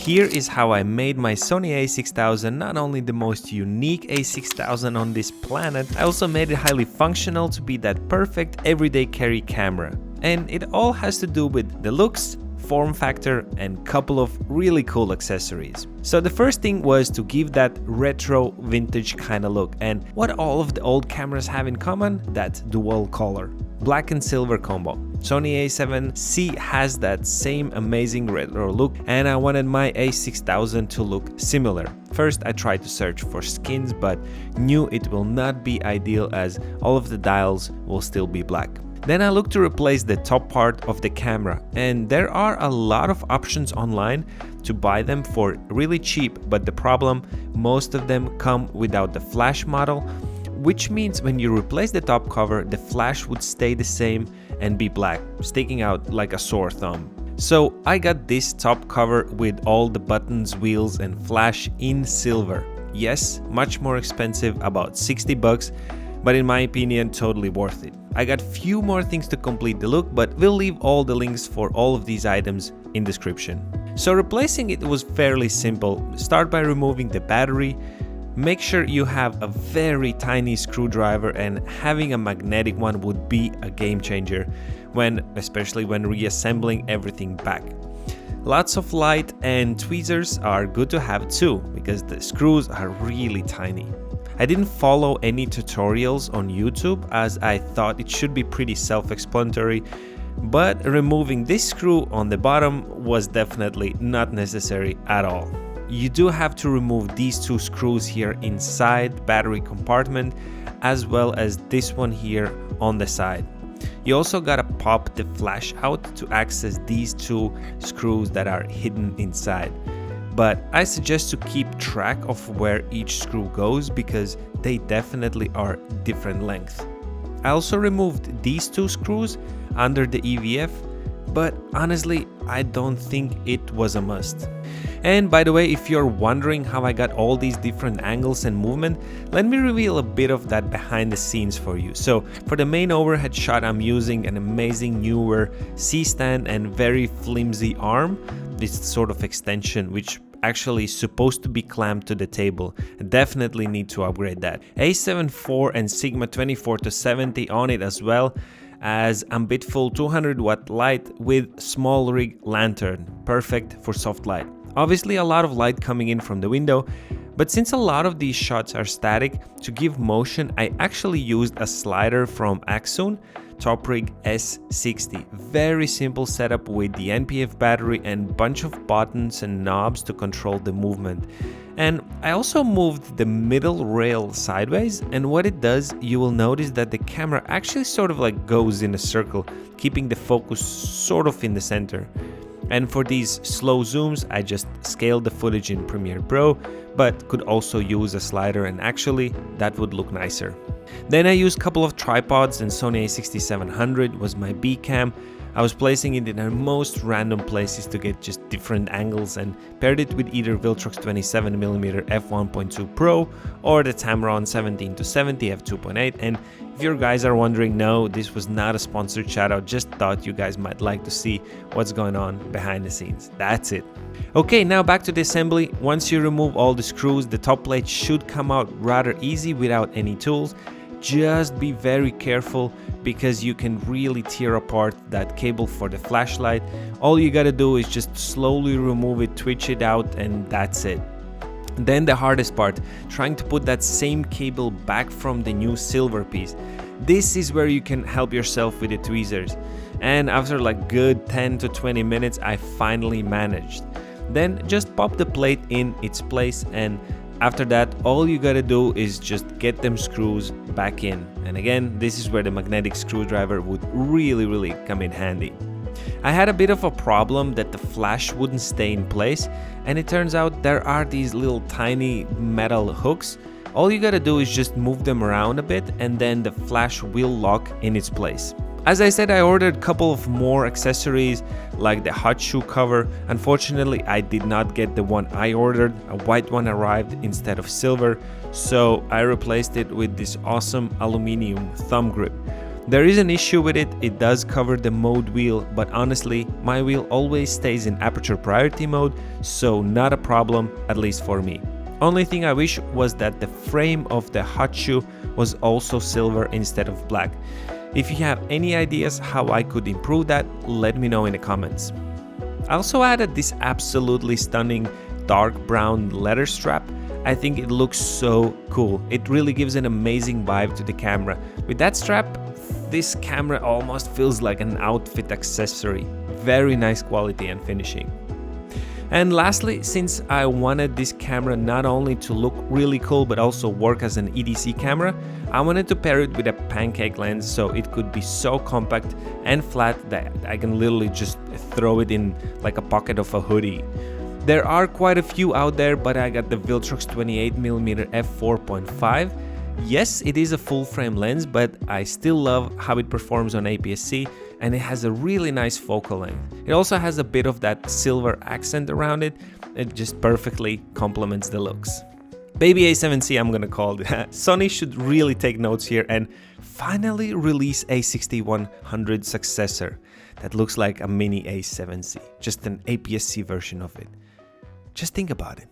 here is how I made my Sony A6000 not only the most unique A6000 on this planet, I also made it highly functional to be that perfect everyday carry camera. And it all has to do with the looks, form factor, and couple of really cool accessories. So the first thing was to give that retro vintage kind of look, and what all of the old cameras have in common, that dual color, black and silver combo. Sony A7C has that same amazing retro look, and I wanted my A6000 to look similar. First I tried to search for skins, but knew it will not be ideal as all of the dials will still be black. Then I looked to replace the top part of the camera, and there are a lot of options online to buy them for really cheap, but the problem, most of them come without the flash model, which means when you replace the top cover, the flash would stay the same and be black, sticking out like a sore thumb. So I got this top cover with all the buttons, wheels and flash in silver. Yes, much more expensive, about 60 bucks, but in my opinion totally worth it. I got few more things to complete the look, but we'll leave all the links for all of these items in description. So replacing it was fairly simple. Start by removing the battery. Make sure you have a very tiny screwdriver, and having a magnetic one would be a game changer especially when reassembling everything back. Lots of light and tweezers are good to have too, because the screws are really tiny. I didn't follow any tutorials on YouTube as I thought it should be pretty self-explanatory, but removing this screw on the bottom was definitely not necessary at all. You do have to remove these two screws here inside the battery compartment, as well as this one here on the side. You also gotta pop the flash out to access these two screws that are hidden inside. But I suggest to keep track of where each screw goes because they definitely are different length. I also removed these two screws under the EVF, but honestly I don't think it was a must. And by the way, if you're wondering how I got all these different angles and movement, let me reveal a bit of that behind the scenes for you. So for the main overhead shot, I'm using an amazing Neewer C-Stand and very flimsy arm, this sort of extension which actually is supposed to be clamped to the table. I definitely need to upgrade that. A7 IV and Sigma 24-70 on it, as well as ambitful 200 watt light with small rig lantern, perfect for soft light. Obviously a lot of light coming in from the window, but since a lot of these shots are static, to give motion I actually used a slider from Axon Top Rig S60. Very simple setup with the NPF battery and bunch of buttons and knobs to control the movement. And I also moved the middle rail sideways, and what it does, you will notice that the camera actually sort of like goes in a circle, keeping the focus sort of in the center. And for these slow zooms, I just scaled the footage in Premiere Pro, but could also use a slider, and actually that would look nicer. Then I used a couple of tripods, and Sony A6700 was my B cam. I was placing it in the most random places to get just different angles, and paired it with either Viltrox 27mm f1.2 Pro or the Tamron 17-70 f2.8. And if you guys are wondering, no, this was not a sponsored shout out, just thought you guys might like to see what's going on behind the scenes. That's it. Okay, now back to the assembly. Once you remove all the screws, the top plate should come out rather easy without any tools. Just be very careful because you can really tear apart that cable for the flashlight. All you gotta do is just slowly remove it, twitch it out, and that's it. Then the hardest part, trying to put that same cable back from the new silver piece. This is where you can help yourself with the tweezers. And after like good 10 to 20 minutes, I finally managed. Then just pop the plate in its place, and after that, all you gotta do is just get them screws back in. And again, this is where the magnetic screwdriver would really come in handy. I had a bit of a problem that the flash wouldn't stay in place, and it turns out there are these little tiny metal hooks. All you gotta do is just move them around a bit, and then the flash will lock in its place. As I said, I ordered a couple of more accessories like the hot shoe cover. Unfortunately, I did not get the one I ordered. A white one arrived instead of silver, so I replaced it with this awesome aluminum thumb grip. There is an issue with it, it does cover the mode wheel, but honestly, my wheel always stays in aperture priority mode, so not a problem, at least for me. Only thing I wish was that the frame of the hot shoe was also silver instead of black. If you have any ideas how I could improve that, let me know in the comments. I also added this absolutely stunning dark brown leather strap. I think it looks so cool. It really gives an amazing vibe to the camera. With that strap, this camera almost feels like an outfit accessory. Very nice quality and finishing. And lastly, since I wanted this camera not only to look really cool but also work as an EDC camera, I wanted to pair it with a pancake lens so it could be so compact and flat that I can literally just throw it in like a pocket of a hoodie. There are quite a few out there, but I got the Viltrox 28mm f4.5. Yes, it is a full frame lens, but I still love how it performs on APS-C, and it has a really nice focal length. It also has a bit of that silver accent around it. It just perfectly complements the looks. Baby A7C, I'm gonna call it. Sony should really take notes here and finally release a 6100 successor that looks like a mini A7C, just an APS-C version of it. Just think about it.